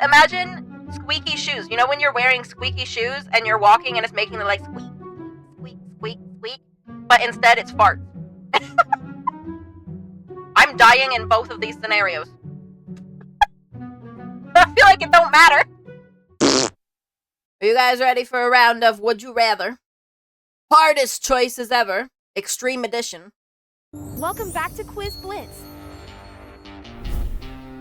Imagine squeaky shoes. You know when you're wearing squeaky shoes and you're walking and it's making the like squeak, squeak, squeak, squeak, but instead it's farts. I'm dying in both of these scenarios. I feel like it don't matter. Are you guys ready for a round of Would You Rather? Hardest choices ever. Extreme edition. Welcome back to Quiz Blitz.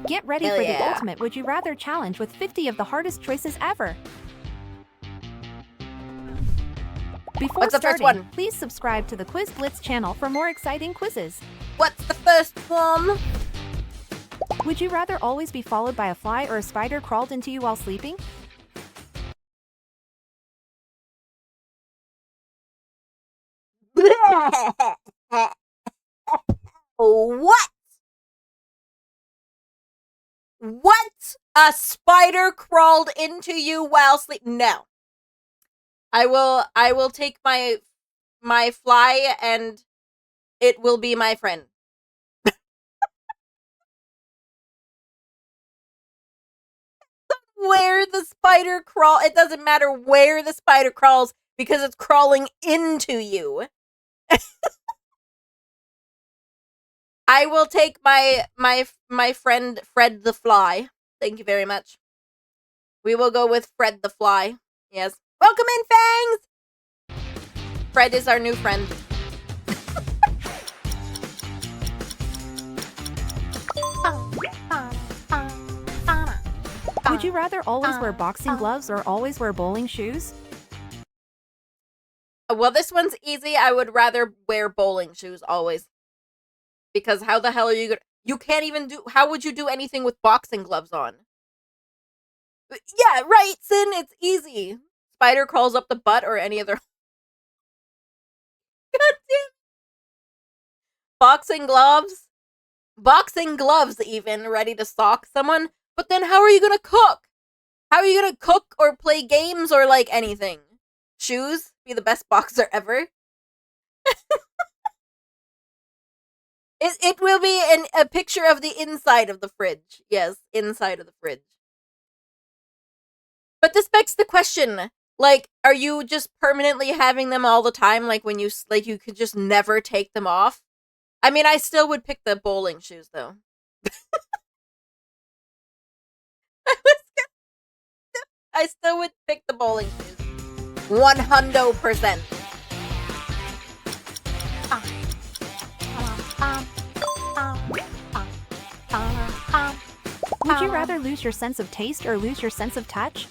Get ready Hell for yeah. the ultimate Would You Rather challenge with 50 of the hardest choices ever. Before What's the first starting, one? please subscribe to the Quiz Blitz channel for more exciting quizzes. What's the first one? Would you rather always be followed by a fly or a spider crawled into you while sleeping? What? What? A spider crawled into you while sleep? No. I will take my fly and it will be my friend. Where the spider crawl, it doesn't matter where the spider crawls because it's crawling into you. I will take my friend Fred the Fly. Thank you very much. We will go with Fred the Fly. Yes. Welcome in, Fangs! Fred is our new friend. Would you rather always wear boxing gloves or always wear bowling shoes? Well, this one's easy. I would rather wear bowling shoes always. Because how the hell are you gonna... You can't even do... How would you do anything with boxing gloves on? Yeah, right, Sin. It's easy. Spider crawls up the butt or any other... God damn. Boxing gloves? Boxing gloves, even, ready to sock someone? But then how are you gonna cook? How are you gonna cook or play games or, like, anything? Shoes? Be the best boxer ever? It will be a picture of the inside of the fridge. Yes, inside of the fridge. But this begs the question, like, are you just permanently having them all the time? Like, when you, like, you could just never take them off? I mean, I still would pick the bowling shoes, though. I still would pick the bowling shoes. 100%. Would you rather lose your sense of taste or lose your sense of touch?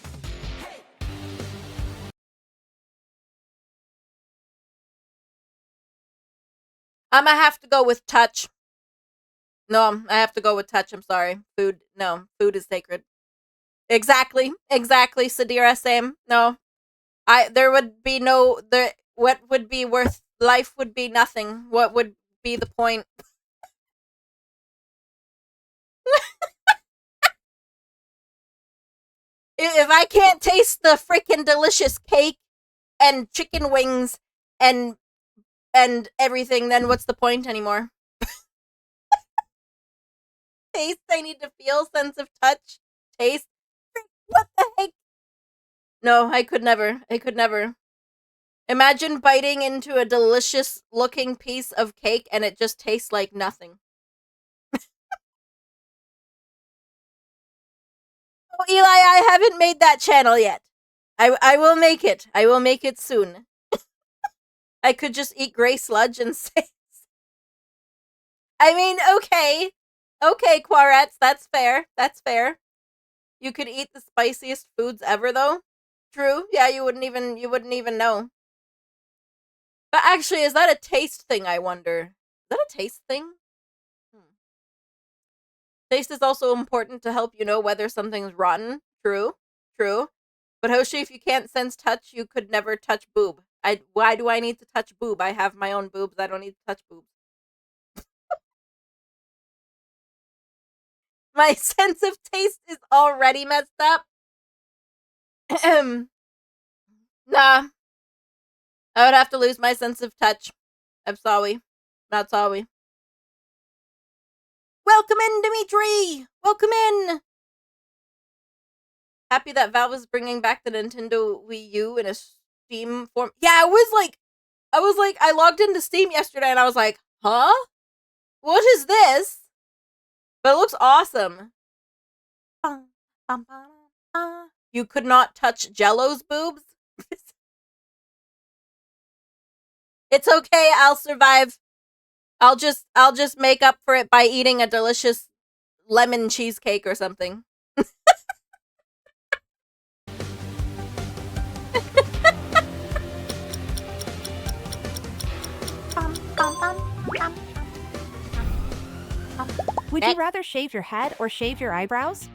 I'ma have to go with touch. No, I have to go with touch. I'm sorry. Food, no. Food is sacred. Exactly. Exactly, Sadira, same. No. There would be no, what would be worth, life would be nothing. What would be the point? If I can't taste the freaking delicious cake and chicken wings and everything, then what's the point anymore? Taste, I need to feel, sense of touch, taste. What the heck? No, I could never. I could never. Imagine biting into a delicious looking piece of cake and it just tastes like nothing. Oh, Eli, I haven't made that channel yet. I will make it. I will make it soon. I could just eat gray sludge and say... I mean, okay. Okay, Quarets, that's fair. That's fair. You could eat the spiciest foods ever, though. True. Yeah, you wouldn't even know. But actually, is that a taste thing, I wonder? Is that a taste thing? Taste is also important to help you know whether something's rotten. True. True. But Hoshi, if you can't sense touch, you could never touch boob. Why do I need to touch boob? I have my own boobs. I don't need to touch boobs. My sense of taste is already messed up. Nah. I would have to lose my sense of touch. I'm sorry. Not sorry. Welcome in, Dimitri! Welcome in! Happy that Valve is bringing back the Nintendo Wii U in a Steam form. Yeah, I logged into Steam yesterday and I was like, huh? What is this? But it looks awesome. You could not touch Jello's boobs? It's okay, I'll survive. I'll just make up for it by eating a delicious lemon cheesecake or something. Would you rather shave your head or shave your eyebrows?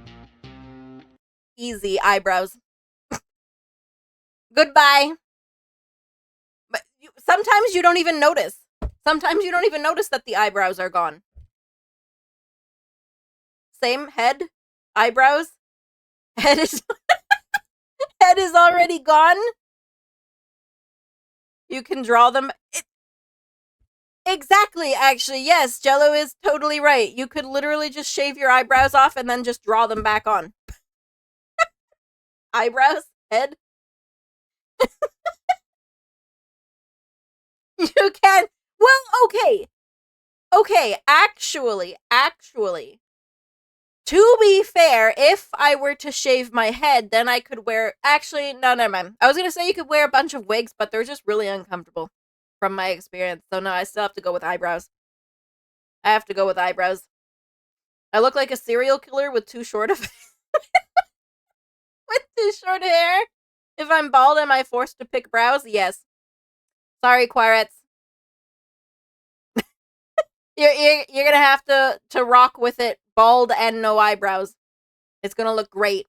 Easy eyebrows. Goodbye. But sometimes you don't even notice. Sometimes you don't even notice that the eyebrows are gone. Same head, eyebrows. Head is head is already gone. You can draw them. Exactly, actually, yes, Jello is totally right. You could literally just shave your eyebrows off and then just draw them back on. Eyebrows, head. You can. Well, okay. Okay, actually, to be fair, if I were to shave my head, then I could wear. Actually, no, never mind. I was gonna say you could wear a bunch of wigs, but they're just really uncomfortable from my experience. So no, I still have to go with eyebrows. I have to go with eyebrows. I look like a serial killer with too short of with too short hair. If I'm bald, am I forced to pick brows? Yes. Sorry, Quarets. You're gonna have to rock with it, bald and no eyebrows. It's gonna look great.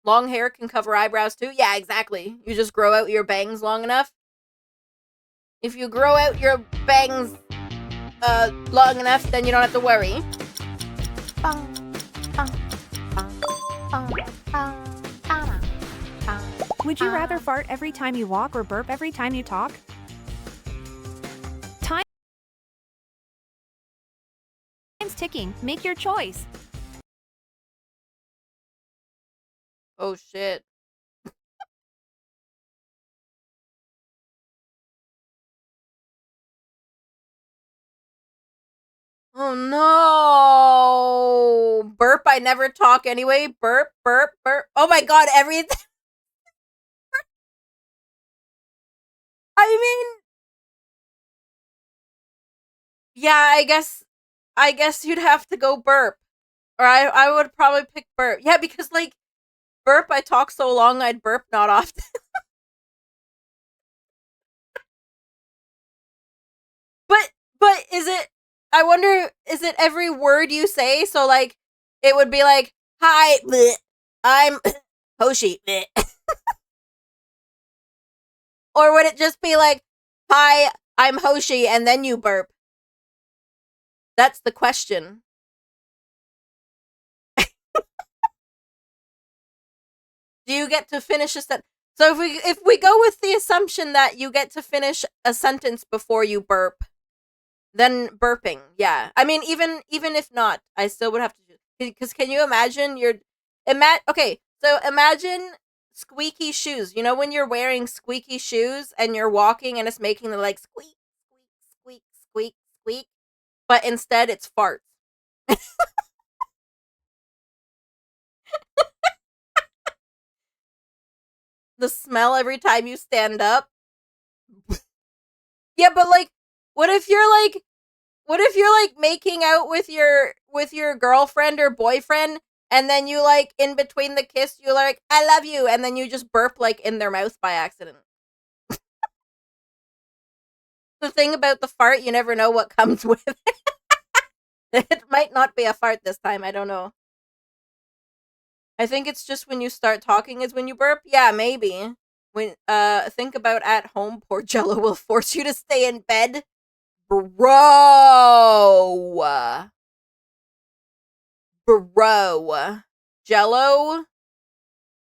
Long hair can cover eyebrows too. Yeah, exactly. You just grow out your bangs long enough. If you grow out your bangs long enough, then you don't have to worry. Would you rather fart every time you walk or burp every time you talk? Time's ticking. Make your choice. Oh shit. Oh no! Burp, I never talk anyway. Burp, burp, burp. Oh my god, everything. I mean, yeah, I guess you'd have to go burp. Or I would probably pick burp. Yeah, because like burp, I talk so long I'd burp not often. but is it I wonder, is it every word you say? So like it would be like, hi, bleh, I'm Hoshi. Bleh. Or would it just be like, hi, I'm Hoshi, and then you burp? That's the question. Do you get to finish a sentence? So if we go with the assumption that you get to finish a sentence before you burp, then burping, yeah. I mean, even if not, I still would have to do, because can you imagine okay, so imagine squeaky shoes. You know when you're wearing squeaky shoes and you're walking and it's making the like squeak, squeak, squeak, squeak, squeak, but instead it's farts. The smell every time you stand up. Yeah, but like, what if you're like, making out with your girlfriend or boyfriend, and then you like in between the kiss you like, I love you, and then you just burp like in their mouth by accident. The thing about the fart, you never know what comes with it. It might not be a fart this time, I don't know. I think it's just when you start talking is when you burp. Yeah, maybe. When think about at home, poor Jello will force you to stay in bed. Bro. Bro. Jello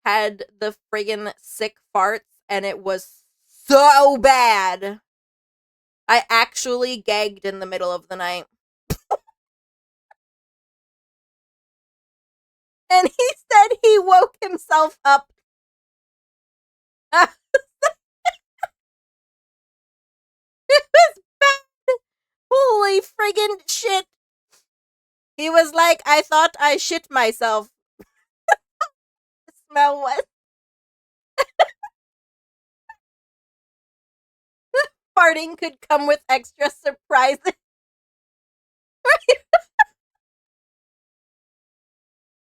had the friggin' sick farts and it was so bad. I actually gagged in the middle of the night. And he said he woke himself myself up. It was bad. Holy friggin' shit. He was like, I thought I shit myself. The smell was. Farting could come with extra surprises.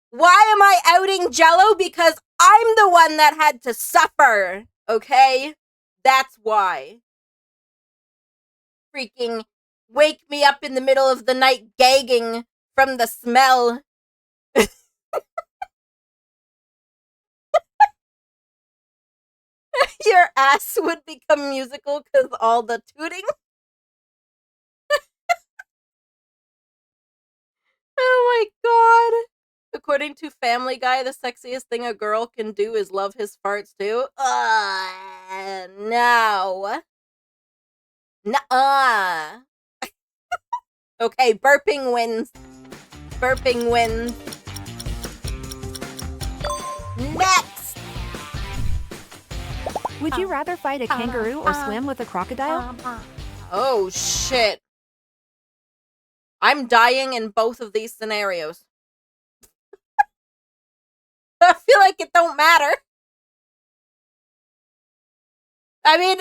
Why am I outing Jello? Because I'm the one that had to suffer. Okay? That's why. Freaking wake me up in the middle of the night gagging from the smell. Your ass would become musical because all the tooting. Oh my god. According to Family Guy, the sexiest thing a girl can do is love his farts too. No. Nuh-uh. Okay, burping wins. Burping wins. Next! Would you rather fight a kangaroo or swim with a crocodile? Oh, shit. I'm dying in both of these scenarios. I feel like it don't matter. I mean,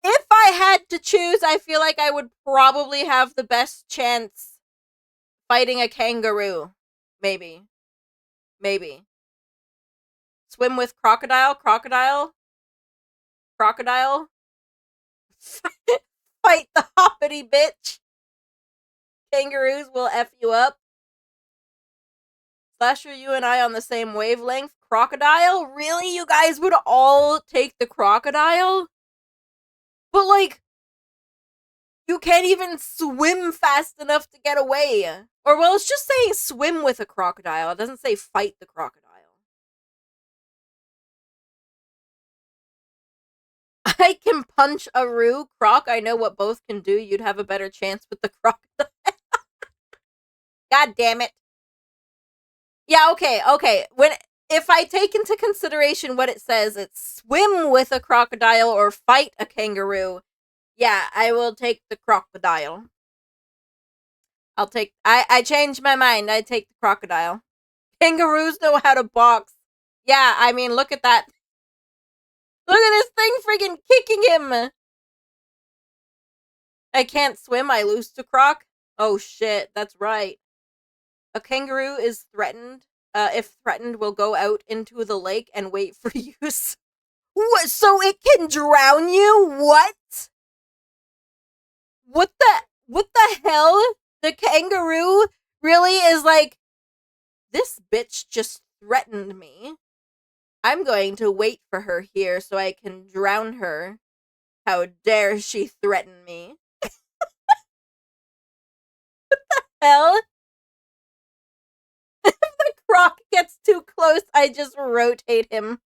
if I had to choose, I feel like I would probably have the best chance fighting a kangaroo. Maybe. Maybe. Swim with crocodile? Crocodile? Crocodile? Fight the hoppity bitch. Kangaroos will F you up. Slasher, you and I on the same wavelength. Crocodile? Really? You guys would all take the crocodile? But, like, you can't even swim fast enough to get away. Or, well, it's just saying swim with a crocodile. It doesn't say fight the crocodile. I can punch a roo. Croc, I know what both can do. You'd have a better chance with the crocodile. God damn it. Yeah, okay. If I take into consideration what it says, it's swim with a crocodile or fight a kangaroo. Yeah, I will take the crocodile. I changed my mind. I take the crocodile. Kangaroos know how to box. Yeah, I mean, look at that. Look at this thing freaking kicking him. I can't swim. I lose to Croc. Oh shit, that's right. A kangaroo is threatened. If threatened, will go out into the lake and wait for use. What? So it can drown you? What? What the hell? The kangaroo really is like, this bitch just threatened me. I'm going to wait for her here so I can drown her. How dare she threaten me? Hell? If the croc gets too close, I just rotate him.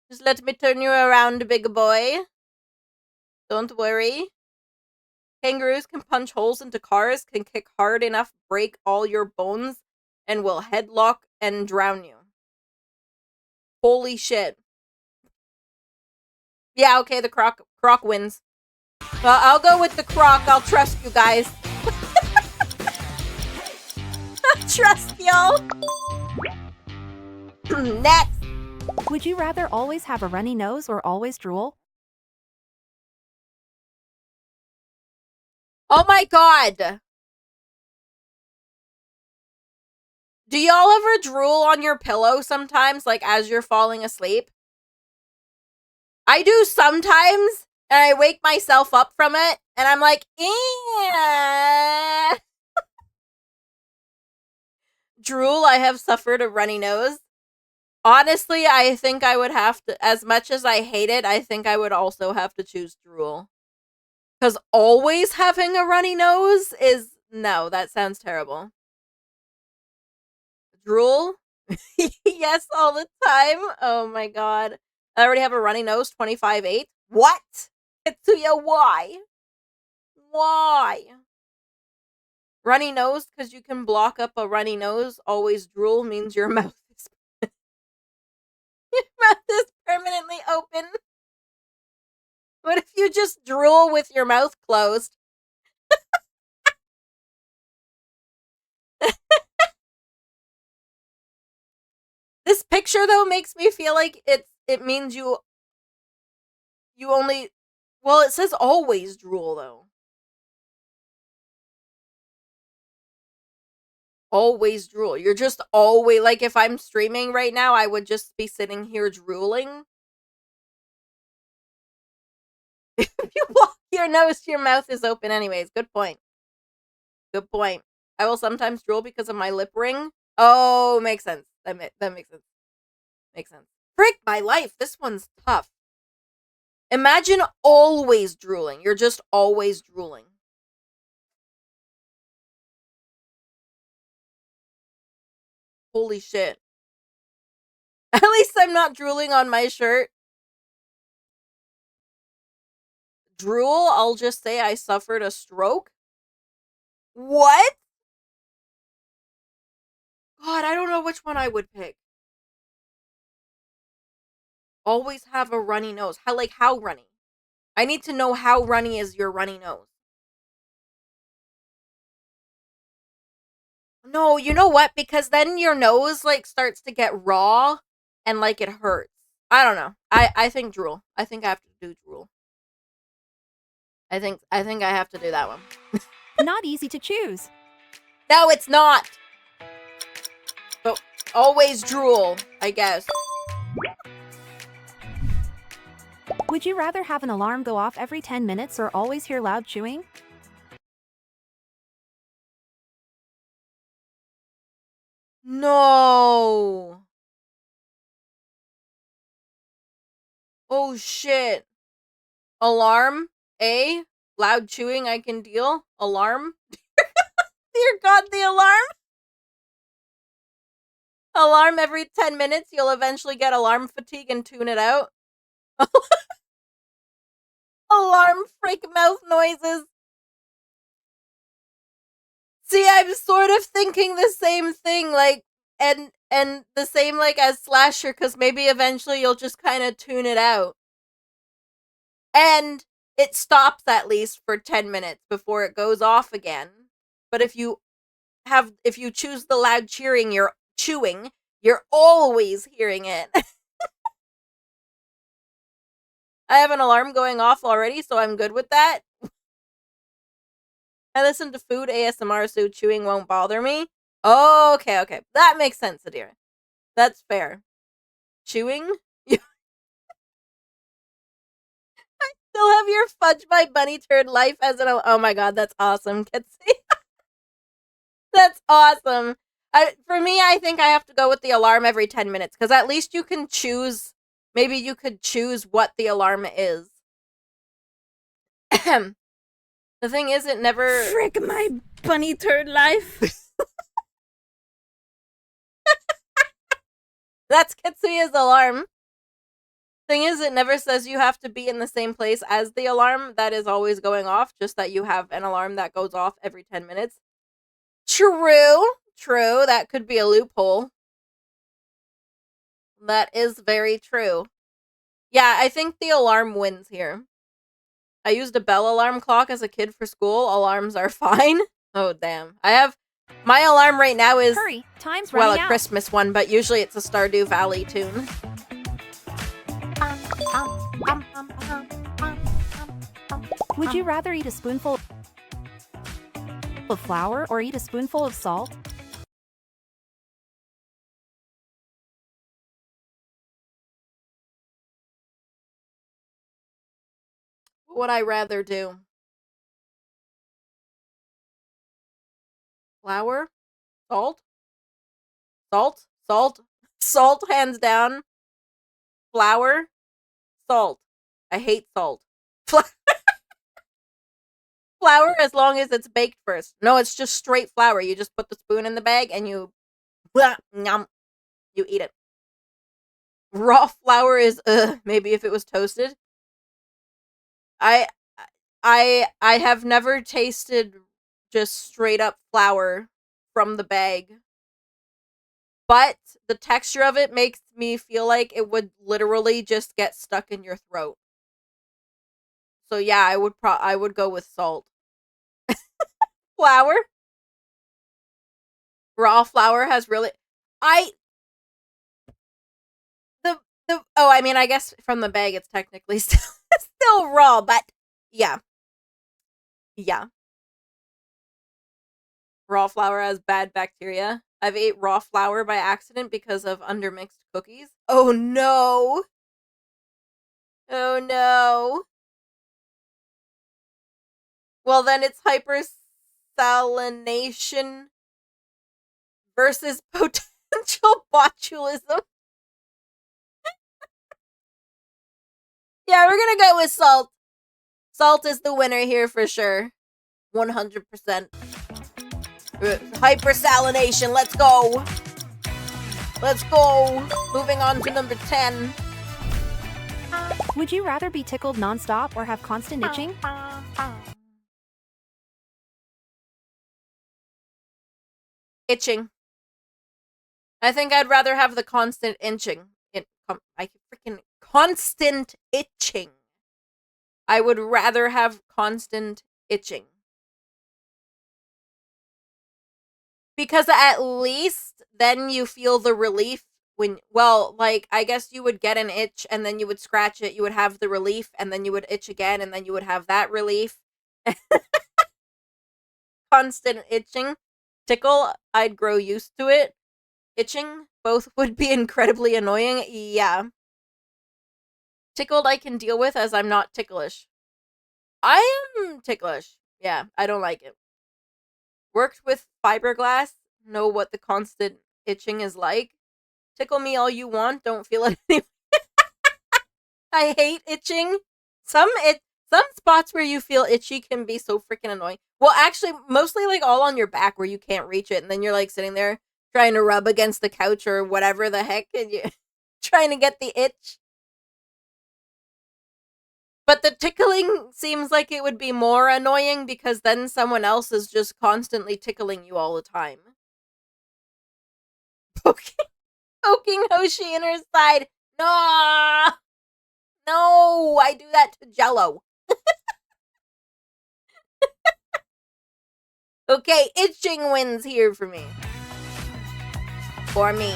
Just let me turn you around, big boy. Don't worry. Kangaroos can punch holes into cars, can kick hard enough, break all your bones, and will headlock and drown you. Holy shit. Yeah, okay, the croc wins. Well, I'll go with the croc. I'll trust you guys. Trust y'all. Next. Would you rather always have a runny nose or always drool? Oh my god. Do y'all ever drool on your pillow sometimes, like as you're falling asleep? I do sometimes, and I wake myself up from it, and I'm like, eh. Drool, I have suffered a runny nose. Honestly, I think I would have to, as much as I hate it, I think I would also have to choose drool. Because always having a runny nose is, no, that sounds terrible. Drool? Yes, all the time. Oh my god. I already have a runny nose, 25/8. What? Tetsuya, why? Why? Runny nose, because you can block up a runny nose. Always drool means your mouth is. you just drool with your mouth closed. This picture though makes me feel like it means you only, well, it says always drool though. Always drool. You're just always, like, if I'm streaming right now, I would just be sitting here drooling. If you walk your nose, your mouth is open anyways. Good point. Good point. I will sometimes drool because of my lip ring. Oh, makes sense. That makes sense. Makes sense. Frick my life. This one's tough. Imagine always drooling. You're just always drooling. Holy shit. At least I'm not drooling on my shirt. Drool, I'll just say I suffered a stroke. What? God, I don't know which one I would pick. Always have a runny nose. How runny? I need to know how runny is your runny nose. No, you know what? Because then your nose like starts to get raw and like it hurts. I don't know. I think drool. I think I have to do drool. I think I have to do that one. Not easy to choose. No, it's not. But always drool, I guess. Would you rather have an alarm go off every 10 minutes or always hear loud chewing? No. Oh shit. Alarm? A? Loud chewing I can deal? Alarm? Dear God, the alarm? Alarm every 10 minutes, you'll eventually get alarm fatigue and tune it out. Alarm freak mouth noises. See, I'm sort of thinking the same thing, like, and the same, like, as Slasher, because maybe eventually you'll just kind of tune it out. And it stops at least for 10 minutes before it goes off again. But if you choose the loud cheering, you're chewing, you're always hearing it. I have an alarm going off already, so I'm good with that. I listen to food ASMR, so chewing won't bother me. Oh, okay. That makes sense, Adira. That's fair. Chewing? You still have your fudge my bunny turd life as an. Oh my god, that's awesome, Kitsy. That's awesome. For me, I think I have to go with the alarm every 10 minutes, because at least you can choose. Maybe you could choose what the alarm is. The thing is, it never. Frick my bunny turd life. That's Kitsuya's alarm. Thing is, it never says you have to be in the same place as the alarm that is always going off, just that you have an alarm that goes off every 10 minutes. True. That could be a loophole. That is very true. Yeah, I think the alarm wins here. I used a bell alarm clock as a kid for school. Alarms are fine. Oh, damn. My alarm right now is, Hurry, time's well, running a out. Christmas one, but usually it's a Stardew Valley tune. Would you rather eat a spoonful of flour or eat a spoonful of salt? What would I rather do? Flour? Salt? Salt, hands down. Flour? Salt. I hate salt. Flour as long as it's baked first. No, it's just straight flour. You just put the spoon in the bag and you you eat it. Raw flour is maybe if it was toasted. I I have never tasted just straight up flour from the bag. But the texture of it makes me feel like it would literally just get stuck in your throat. So yeah, I would go with salt. Flour? Raw flour has really I the oh, I mean, I guess from the bag it's technically still raw, but yeah. Yeah. Raw flour has bad bacteria. I've ate raw flour by accident because of undermixed cookies. Oh no. Oh no. Well, then it's hypersalination versus potential botulism. Yeah, we're gonna go with salt. Salt is the winner here for sure. 100%. Hypersalination, let's go. Let's go. Moving on to number 10. Would you rather be tickled nonstop or have constant itching? Itching. I think I'd rather have the constant itching. I freaking constant itching. I would rather have constant itching. Because at least then you feel the relief when, well, like, I guess you would get an itch and then you would scratch it, you would have the relief, and then you would itch again and then you would have that relief. Constant itching. Tickle, I'd grow used to it. Itching, both would be incredibly annoying. Yeah. Tickled I can deal with as I'm not ticklish. I am ticklish. Yeah, I don't like it. Worked with fiberglass, know what the constant itching is like. Tickle me all you want, don't feel it anymore. I hate itching. Some spots where you feel itchy can be so freaking annoying. Well, actually, mostly like all on your back where you can't reach it, and then you're like sitting there trying to rub against the couch or whatever the heck, and you trying to get the itch. But the tickling seems like it would be more annoying because then someone else is just constantly tickling you all the time. Poking Hoshi in her side. No, no, I do that to Jello. Okay, itching wins here for me. For me.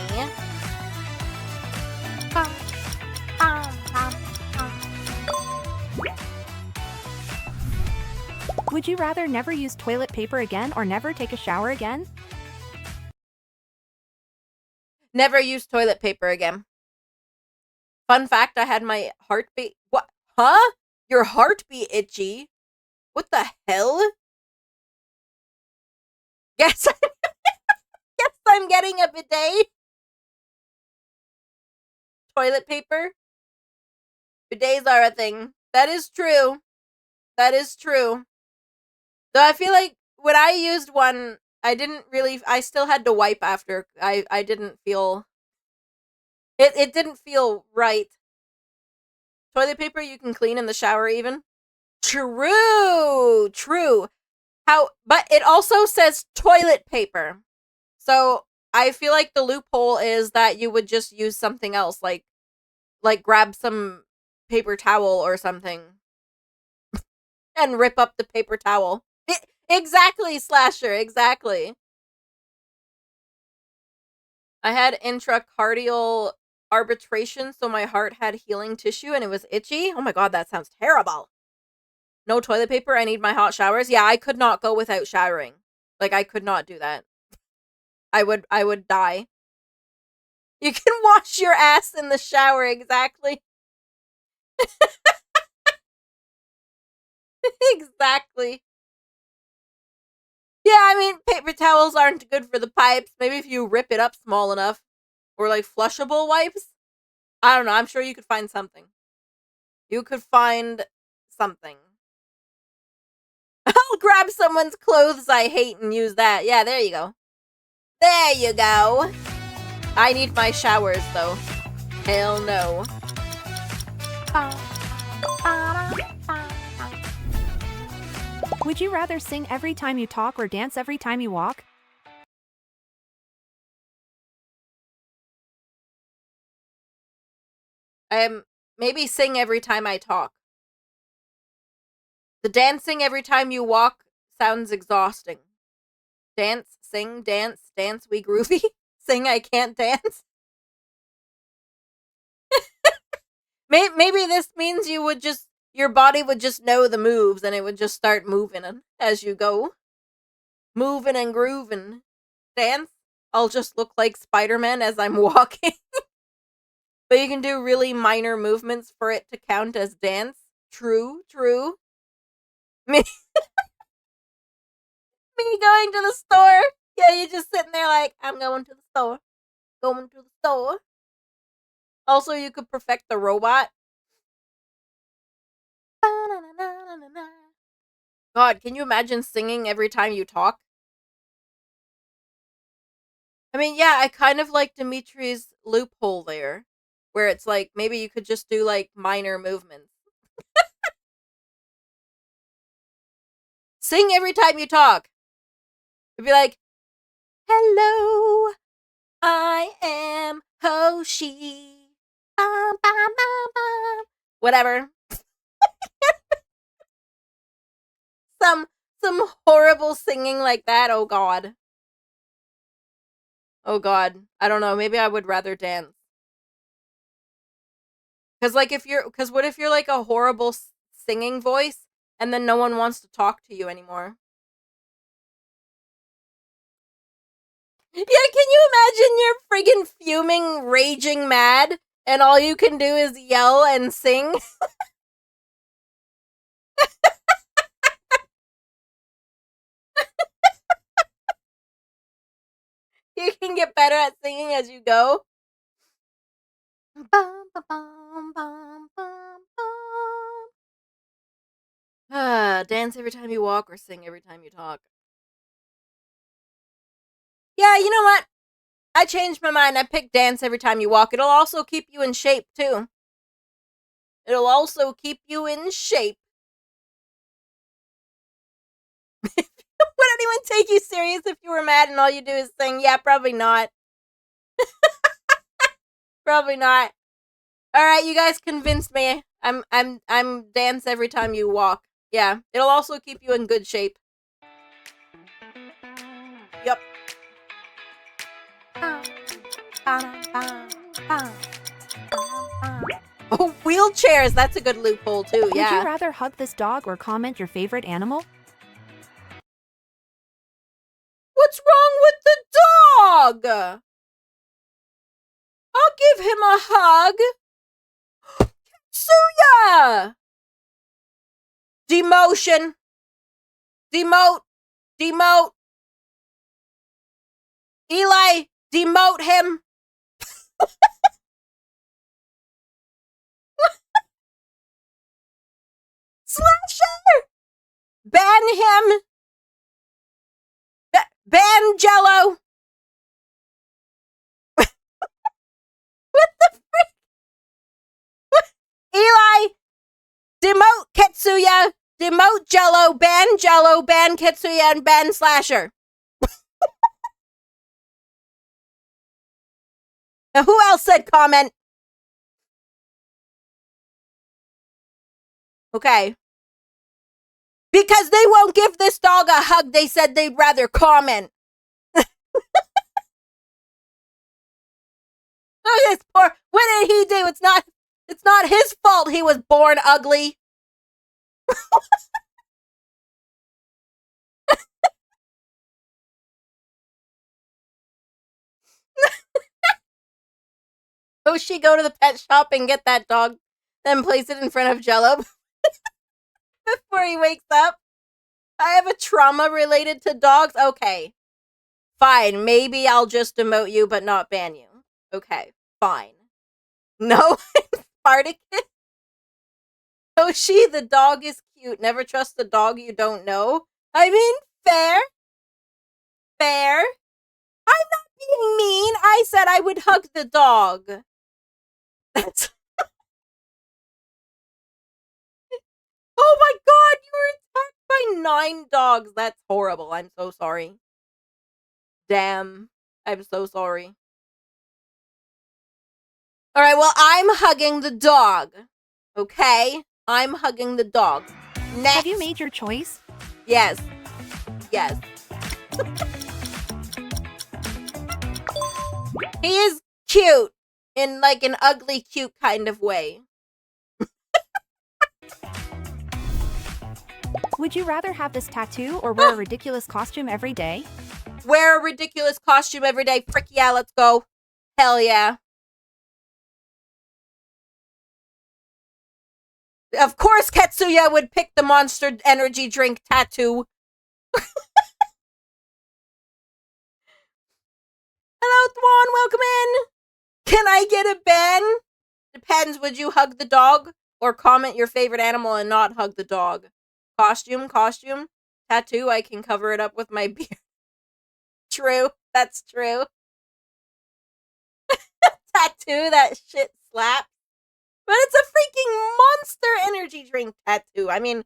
Would you rather never use toilet paper again or never take a shower again? Never use toilet paper again. Fun fact, I had my heartbeat. What? Huh? Your heartbeat itchy? What the hell? Guess, guess I'm getting a bidet. Toilet paper? Bidets are a thing. That is true. That is true. Though I feel like when I used one, I still had to wipe after. I didn't feel, it didn't feel right. Toilet paper you can clean in the shower even. True. True. But it also says toilet paper. So I feel like the loophole is that you would just use something else, like grab some paper towel or something and rip up the paper towel. Exactly, Slasher, exactly. I had intracardial arbitration, so my heart had healing tissue and it was itchy. Oh my god, that sounds terrible. No toilet paper, I need my hot showers. Yeah, I could not go without showering. Like, I could not do that. I would die. You can wash your ass in the shower, exactly. Exactly. Yeah, I mean, paper towels aren't good for the pipes. Maybe if you rip it up small enough. Or like flushable wipes. I don't know. I'm sure you could find something. You could find something. I'll grab someone's clothes I hate and use that. Yeah, there you go. There you go. I need my showers, though. Hell no. Would you rather sing every time you talk or dance every time you walk? Maybe sing every time I talk. The dancing every time you walk sounds exhausting. Dance, sing, dance, dance, we groovy. Sing, I can't dance. Maybe this means your body would just know the moves and it would just start moving as you go. Moving and grooving. Dance. I'll just look like Spider-Man as I'm walking. But you can do really minor movements for it to count as dance. True. Me, me going to the store. Yeah, you're just sitting there like, I'm going to the store. Going to the store. Also, you could perfect the robot. God, can you imagine singing every time you talk? I mean, yeah, I kind of like Dimitri's loophole there, where it's like, maybe you could just do, like, minor movements. Sing every time you talk. It'd be like, hello, I am Hoshi. Whatever. Some horrible singing like that. Oh god. Oh god. I don't know. Maybe I would rather dance. Cause what if you're like a horrible singing voice and then no one wants to talk to you anymore? Yeah, can you imagine you're friggin' fuming, raging mad, and all you can do is yell and sing? You can get better at singing as you go. Dance every time you walk or sing every time you talk. Yeah, you know what? I changed my mind. I picked dance every time you walk. It'll also keep you in shape, too. It'll also keep you in shape. Would anyone take you serious if you were mad and all you do is sing? Yeah, probably not. Probably not. All right, you guys convinced me. I'm dance every time you walk. Yeah, it'll also keep you in good shape. Yep. Oh, wheelchairs. That's a good loophole too. Would Yeah. you rather hug this dog or comment your favorite animal? What's wrong with the dog? I'll give him a hug. Suya! Demotion. Demote. Eli, demote him. Slasher! Ban him. Ban Jello. What the frick? Eli, demote Ketsuya, demote Jello, ban Ketsuya, and ban Slasher. Now, who else said comment? Okay. Because they won't give this dog a hug, they said they'd rather comment. Look at this poor. What did he do? It's not his fault he was born ugly. Hoshi, go to the pet shop and get that dog, then place it in front of Jello before he wakes up. I have a trauma related to dogs. Okay. Fine. Maybe I'll just demote you, but not ban you. Okay. Fine. No, Spartacus. Hoshi, the dog is cute. Never trust the dog you don't know. I mean, fair. Fair. I'm not being mean. I said I would hug the dog. That's. Oh my god, you were attacked by 9 dogs. That's horrible. I'm so sorry. Damn. I'm so sorry. Alright, well, I'm hugging the dog. Okay? I'm hugging the dog. Next. Have you made your choice? Yes. Yes. He is cute in like an ugly cute kind of way. Would you rather have this tattoo or wear a ridiculous costume every day? Wear a ridiculous costume every day. Frick yeah, let's go. Hell yeah. Of course Ketsuya would pick the Monster Energy drink tattoo. Hello, Thwan, welcome in. Can I get a Ben? Depends, would you hug the dog or comment your favorite animal and not hug the dog? Costume. Tattoo, I can cover it up with my beard. True, that's true. Tattoo, that shit slaps. But it's a freaking Monster Energy drink tattoo. I mean,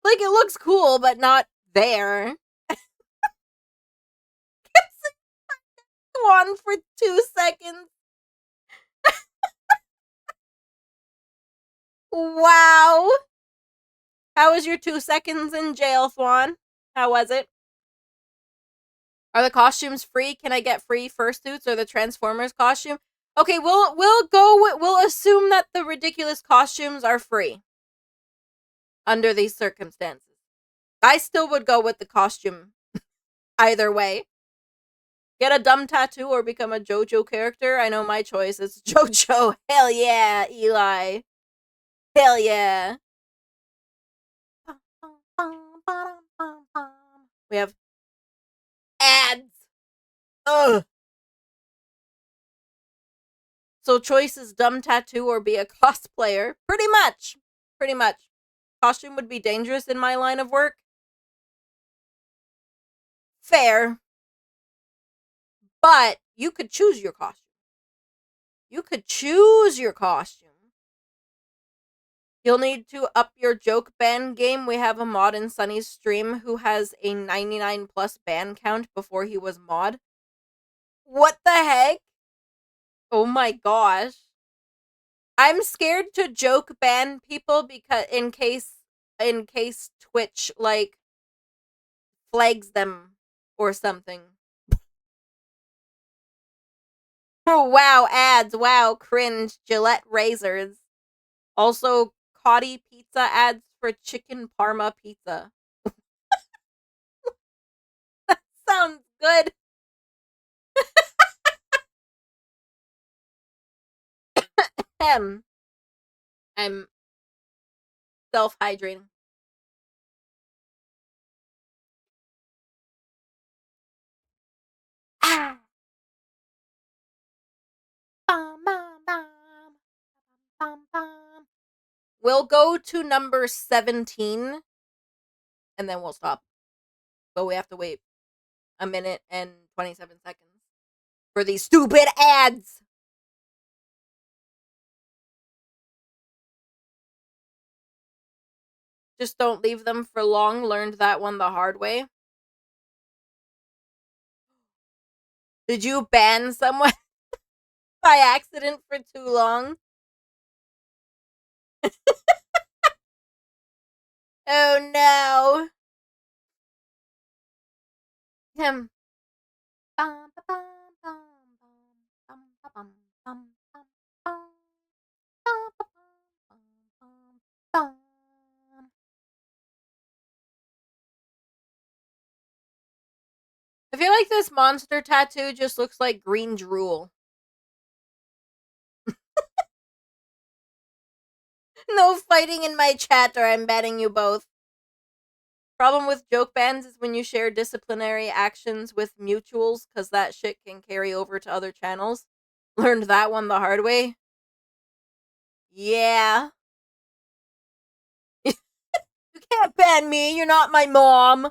like, it looks cool, but not there. One for 2 seconds. Wow. How was your 2 seconds in jail, Thwan? How was it? Are the costumes free? Can I get free fursuits or the Transformers costume? Okay, we'll assume that the ridiculous costumes are free under these circumstances. I still would go with the costume either way. Get a dumb tattoo or become a JoJo character? I know my choice is JoJo. Hell yeah, Eli. Hell yeah. We have ads. Ugh. So choice is dumb tattoo or be a cosplayer. Pretty much. Costume would be dangerous in my line of work. Fair. But you could choose your costume. You'll need to up your joke ban game. We have a mod in Sunny's stream who has a 99 plus ban count before he was mod. What the heck? Oh my gosh. I'm scared to joke ban people because in case Twitch like flags them or something. Oh wow, ads, wow, cringe, Gillette razors. Also, Cotty pizza ads for chicken parma pizza. Sounds good. I'm self-hydrating. Ah. Bum, bum, bum. Bum, bum. We'll go to number 17 and then we'll stop. But we have to wait a minute and 27 seconds for these stupid ads. Just don't leave them for long. Learned that one the hard way. Did you ban someone by accident for too long? Oh no. Him. I feel like this monster tattoo just looks like green drool. No fighting in my chat or I'm banning you both. Problem with joke bans is when you share disciplinary actions with mutuals, because that shit can carry over to other channels. Learned that one the hard way. Yeah. You can't ban me, you're not my mom.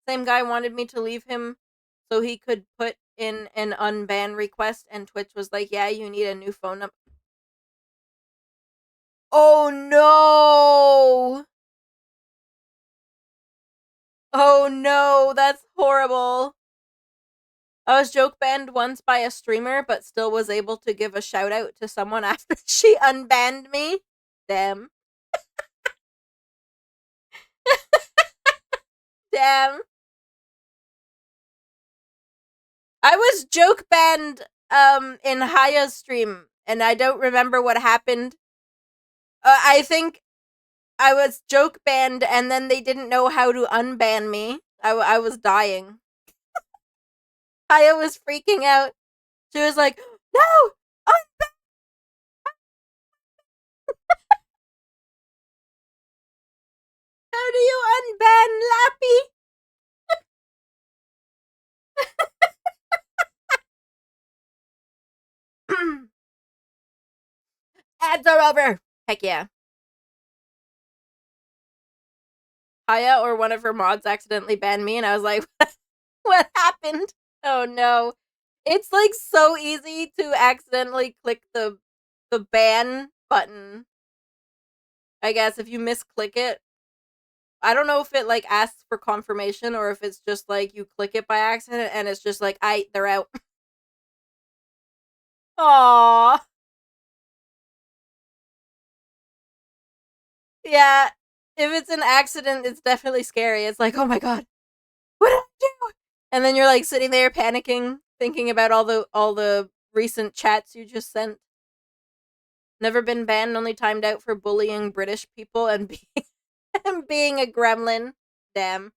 Same guy wanted me to leave him so he could put in an unban request, and Twitch was like, yeah, you need a new phone number. Oh no! Oh no, that's horrible. I was joke banned once by a streamer, but still was able to give a shout out to someone after she unbanned me. Damn. Damn. I was joke banned in Haya's stream, and I don't remember what happened. I think I was joke banned, and then they didn't know how to unban me. I was dying. Haya was freaking out. She was like, "No, unban!" How do you unban Lappy? Ads are over. Heck yeah. Haya or one of her mods accidentally banned me, and I was like, what happened? Oh no. It's like so easy to accidentally click the ban button. I guess if you misclick it. I don't know if it like asks for confirmation or if it's just like you click it by accident and it's just like, they're out. Aww. Yeah. If it's an accident, it's definitely scary. It's like, oh my god, what did I do? And then you're like sitting there panicking, thinking about all the recent chats you just sent. Never been banned, only timed out for bullying British people and being and being a gremlin. Damn.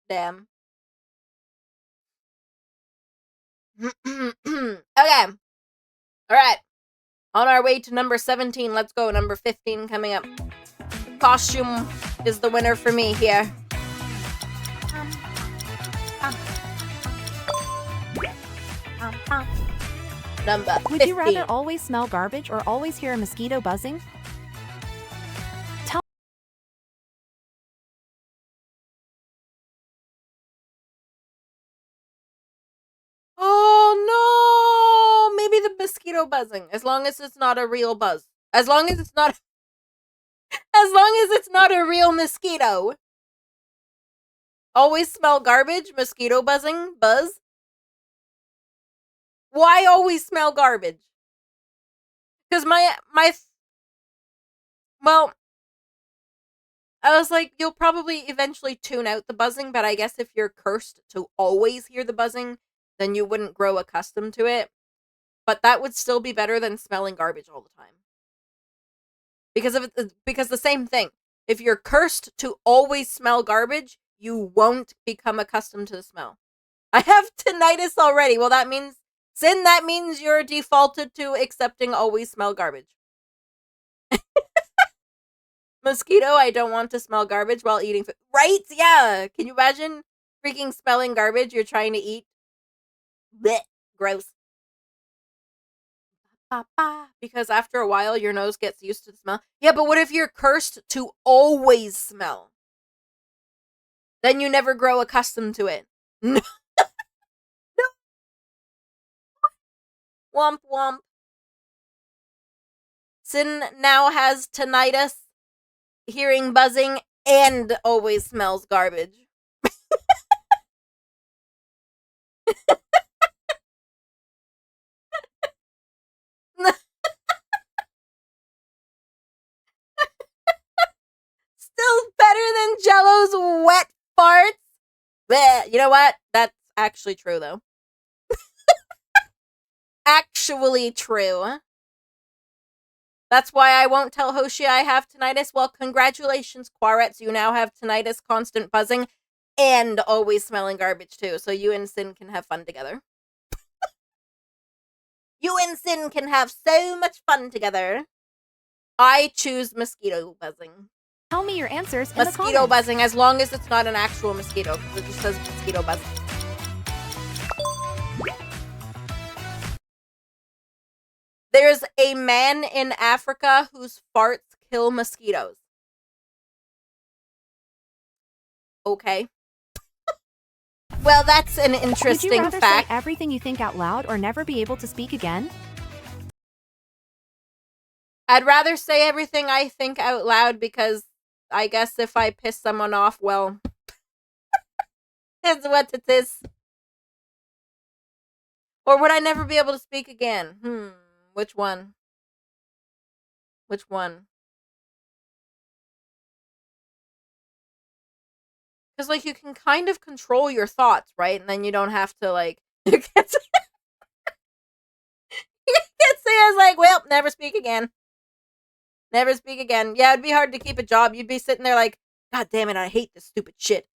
Damn. Okay. Alright. On our way to number 17. Let's go. Number 15 coming up. Costume is the winner for me here. Number 15. Would you rather always smell garbage or always hear a mosquito buzzing? Oh no! Maybe the mosquito buzzing. As long as it's not a real buzz. As long as it's not a real mosquito. Always smell garbage, mosquito buzzing, buzz. Why always smell garbage? Because well, I was like, you'll probably eventually tune out the buzzing, but I guess if you're cursed to always hear the buzzing, then you wouldn't grow accustomed to it. But that would still be better than smelling garbage all the time. Because the same thing. If you're cursed to always smell garbage, you won't become accustomed to the smell. I have tinnitus already. Well, that means you're defaulted to accepting always smell garbage. Mosquito, I don't want to smell garbage while eating food. Right? Yeah. Can you imagine freaking smelling garbage you're trying to eat? Blech. Gross. Because after a while, your nose gets used to the smell. Yeah, but what if you're cursed to always smell? Then you never grow accustomed to it. No. Womp womp. Sin now has tinnitus, hearing buzzing, and always smells garbage. Still better than Jello's wet farts. Bleh. You know what? That's actually true, though. Actually true. That's why I won't tell Hoshi I have tinnitus. Well, congratulations, Quarets. You now have tinnitus, constant buzzing, and always smelling garbage, too. So you and Sin can have fun together. You and Sin can have so much fun together. I choose mosquito buzzing. Tell me your answers in the comments. Mosquito buzzing, as long as it's not an actual mosquito, because it just says mosquito buzzing. There's a man in Africa whose farts kill mosquitoes. Okay. Well, that's an interesting Would you rather fact. say everything you think out loud or never be able to speak again? I'd rather say everything I think out loud because I guess if I piss someone off, well, it's what it is. Or would I never be able to speak again? Which one? Which one? Because, like, you can kind of control your thoughts, right? And then you don't have to, like, you can't say, I was like, well, never speak again. Never speak again. Yeah, it'd be hard to keep a job. You'd be sitting there like, God damn it, I hate this stupid shit.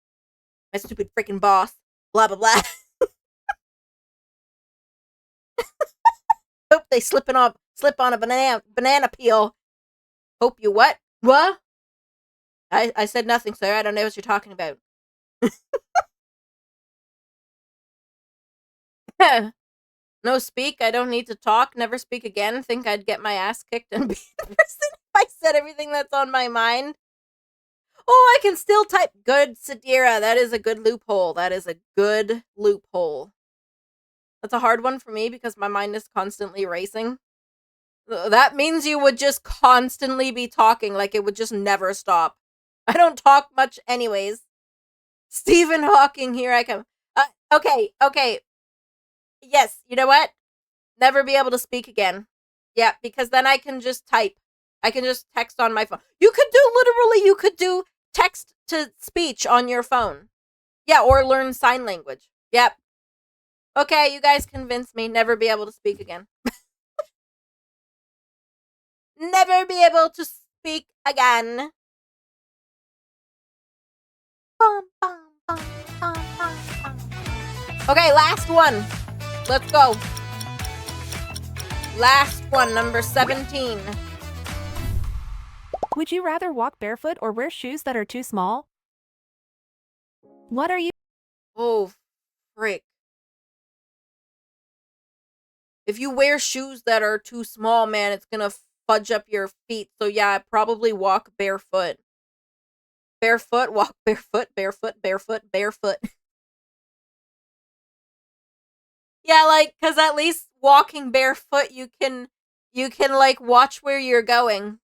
My stupid freaking boss. Blah, blah, blah. Hope they slip on a banana peel. Hope you what? What? I said nothing, sir. I don't know what you're talking about. No speak. I don't need to talk. Never speak again. Think I'd get my ass kicked and be the person if I said everything that's on my mind. Oh, I can still type. Good, Sadira. That is a good loophole. That is a good loophole. That's a hard one for me because my mind is constantly racing. That means you would just constantly be talking, like it would just never stop. I don't talk much anyways. Stephen Hawking, here I come. Okay. Yes, you know what? Never be able to speak again. Yeah, because then I can just type. I can just text on my phone. You could do text to speech on your phone. Yeah, or learn sign language. Yep. Okay, you guys convinced me. Never be able to speak again. Never be able to speak again. Okay, last one. Let's go. Last one, number 17. Would you rather walk barefoot or wear shoes that are too small? What are you? Oh, frick. If you wear shoes that are too small, man, it's gonna fudge up your feet. So yeah, probably walk barefoot. Barefoot, walk barefoot, barefoot. Yeah, like, cause at least walking barefoot, you can like watch where you're going.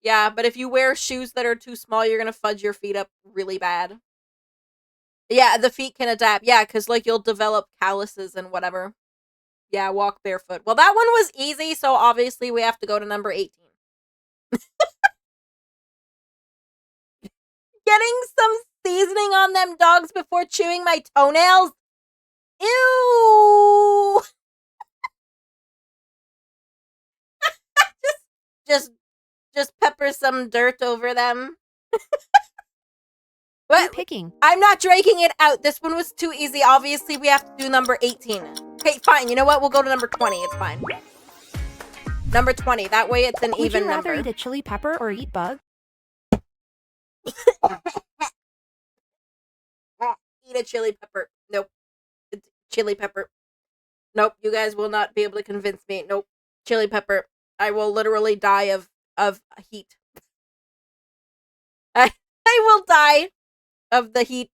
Yeah, but if you wear shoes that are too small, you're gonna fudge your feet up really bad. Yeah, the feet can adapt. Yeah, cause like you'll develop calluses and whatever. Yeah, walk barefoot. Well, that one was easy, so obviously we have to go to number 18. Getting some seasoning on them dogs before chewing my toenails? Ew! just pepper some dirt over them. What? Picking. I'm not dragging it out. This one was too easy. Obviously, we have to do number 18. Okay, fine. You know what? We'll go to number 20. It's fine. Number 20. That way it's an even number. Would you rather eat a chili pepper or eat bug? Eat a chili pepper. Nope. It's chili pepper. Nope. You guys will not be able to convince me. Nope. Chili pepper. I will literally die of heat. I will die of the heat.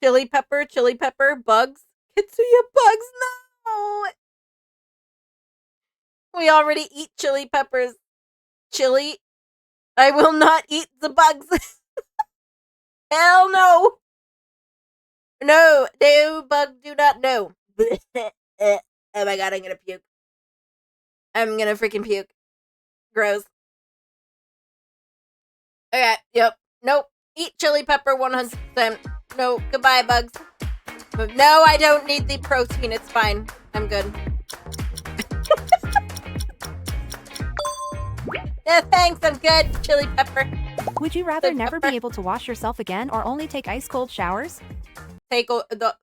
Chili pepper, bugs. Kitsuya bugs, no! We already eat chili peppers. Chili. I will not eat the bugs. Hell no! No, bug, do not, no. Oh my god, I'm gonna puke. I'm gonna freaking puke. Gross. Okay, yep. Nope. Eat chili pepper 100%. No, goodbye, bugs. No, I don't need the protein. It's fine. I'm good. Yeah, thanks. I'm good. Chili pepper. Would you rather never be able to wash yourself again or only take ice cold showers?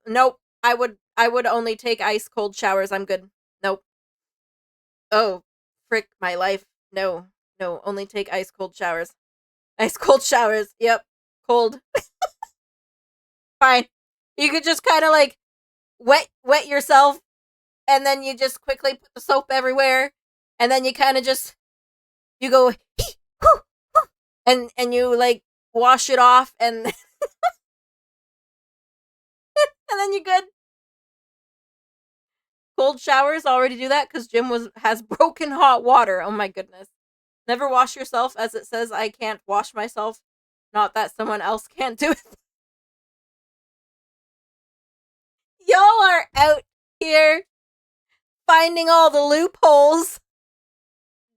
Nope. I would only take ice cold showers. I'm good. Nope. Oh, frick my life. No. Only take ice cold showers. Ice cold showers. Yep. Cold. Fine. You could just kind of like wet yourself, and then you just quickly put the soap everywhere, and then you kind of just you go and you like wash it off, and and then you're good. Cold showers already do that because Jim has broken hot water. Oh my goodness. Never wash yourself, as it says I can't wash myself. Not that someone else can't do it. Y'all are out here finding all the loopholes.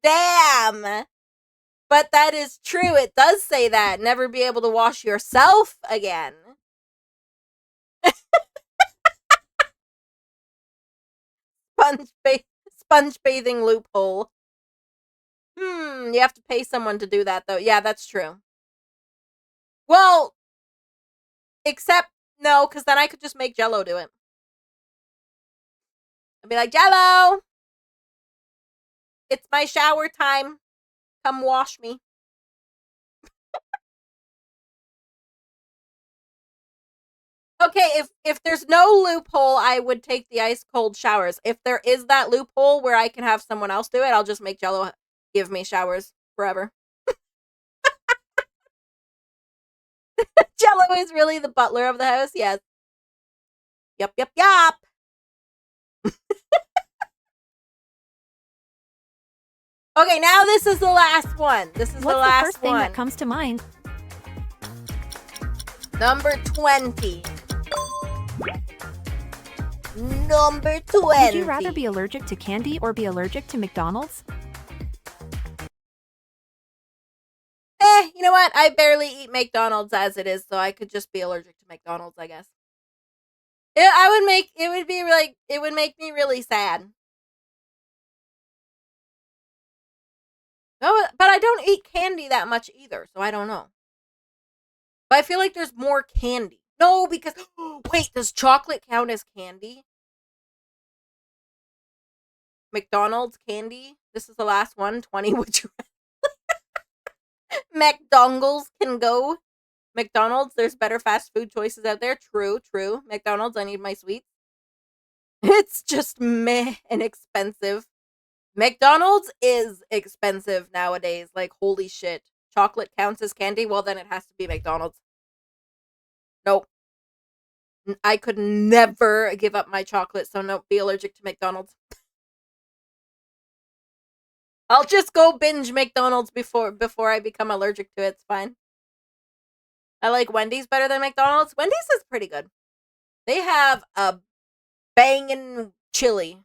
Damn! But that is true. It does say that. Never be able to wash yourself again. Sponge bathing loophole. You have to pay someone to do that, though. Yeah, that's true. Well, except, no, because then I could just make Jello do it. I'd be like, Jello! It's my shower time. Come wash me. Okay, if there's no loophole, I would take the ice cold showers. If there is that loophole where I can have someone else do it, I'll just make Jello give me showers forever. Jello is really the butler of the house, yes. Yup. Okay, now this is the last one. What's the first thing that comes to mind? Number 20. Number 20. Would you rather be allergic to candy or be allergic to McDonald's? You know what? I barely eat McDonald's as it is, so I could just be allergic to McDonald's, I guess. It would make me really sad. No, but I don't eat candy that much either, so I don't know. But I feel like there's more candy. No, because wait, does chocolate count as candy? McDonald's candy? This is the last one. 20, would you McDonald's can go. McDonald's, there's better fast food choices out there. True. McDonald's, I need my sweets. It's just meh and expensive. McDonald's is expensive nowadays. Like, holy shit. Chocolate counts as candy? Well, then it has to be McDonald's. Nope. I could never give up my chocolate, so no, be allergic to McDonald's. I'll just go binge McDonald's before I become allergic to it. It's fine. I like Wendy's better than McDonald's. Wendy's is pretty good. They have a bangin' chili.